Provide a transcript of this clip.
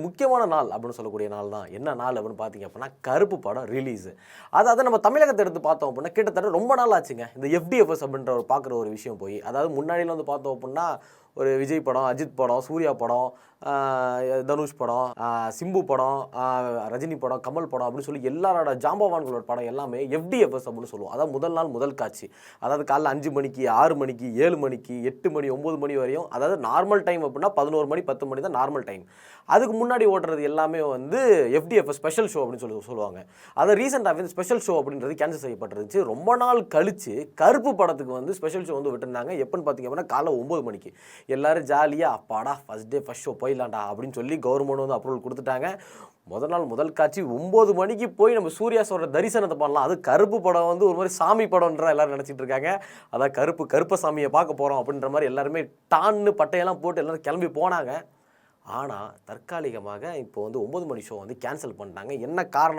முக்கியமான நாள் அப்படின்னு சொல்லக்கூடிய நாள் தான். என்ன நாள் அப்படின்னு பார்த்தீங்க அப்படின்னா, கருப்பு படம் ரிலீஸு. அதாவது நம்ம தமிழகத்தை எடுத்து பார்த்தோம் அப்படின்னா, கிட்டத்தட்ட ரொம்ப நாள் ஆச்சுங்க. இந்த எஃப்டிஎஃப்எஸ் அப்படின்ற ஒரு பார்க்குற ஒரு விஷயம் போய். அதாவது முன்னாடிலாம் வந்து பார்த்தோம் அப்படின்னா, ஒரு விஜய் படம், அஜித் படம், சூர்யா படம், தனுஷ் படம், சிம்பு படம், ரஜினி படம், கமல் படம் அப்படின்னு சொல்லி எல்லாரோட ஜாம்பவான்களோட படம் எல்லாமே எஃப்டிஎஃப்எஸ் அப்படின்னு சொல்லுவோம். அதாவது முதல் நாள் முதல் காட்சி. அதாவது காலைல 5 மணிக்கு, 6 மணிக்கு, 7 மணிக்கு, 8 மணி, 9 மணி வரையும். அதாவது நார்மல் டைம் அப்படின்னா 11 மணி, 10 மணி தான் நார்மல் டைம். அதுக்கு முன்னாடி ஓட்டுறது எல்லாமே வந்து எஃப்டிஎஃப்எஸ் ஸ்பெஷல் ஷோ அப்படின்னு சொல்லுவாங்க. அதை ரீசெண்டாகவே இந்த ஸ்பெஷல் ஷோ அப்படின்றது கேன்சல் செய்யப்பட்டிருந்துச்சு. ரொம்ப நாள் கழிச்சு கருப்பு படத்துக்கு வந்து ஸ்பெஷல் ஷோ வந்து விட்டுருந்தாங்க. எப்போன்னு பார்த்தீங்க அப்படின்னா காலைல 9 மணிக்கு. எல்லாரும் ஜாலியாக அப்பாடா ஃபஸ்ட் டே ஃபஸ்ட் ஷோ போயிடலாம்டா அப்படின்னு சொல்லி கவர்மெண்ட் வந்து அப்ரூவல் கொடுத்துட்டாங்க. முதல் நாள் முதல் காட்சி 9 மணிக்கு போய் நம்ம சூர்யா சொல்கிற தரிசனத்தை பண்ணலாம். அது கருப்பு படம் வந்து ஒரு மாதிரி சாமி படம்ன்ற எல்லாரும் நினச்சிட்டு இருக்காங்க. அதான் கருப்பசாமியை பார்க்க போகிறோம் அப்படின்ற மாதிரி எல்லாருமே டான்னு பட்டையெல்லாம் போட்டு எல்லோரும் கிளம்பி போனாங்க. ஆனால் தற்காலிகமாக இப்போ வந்து 9 மணி ஷோ வந்து கேன்சல் பண்ணிட்டாங்க. என்ன காரணம்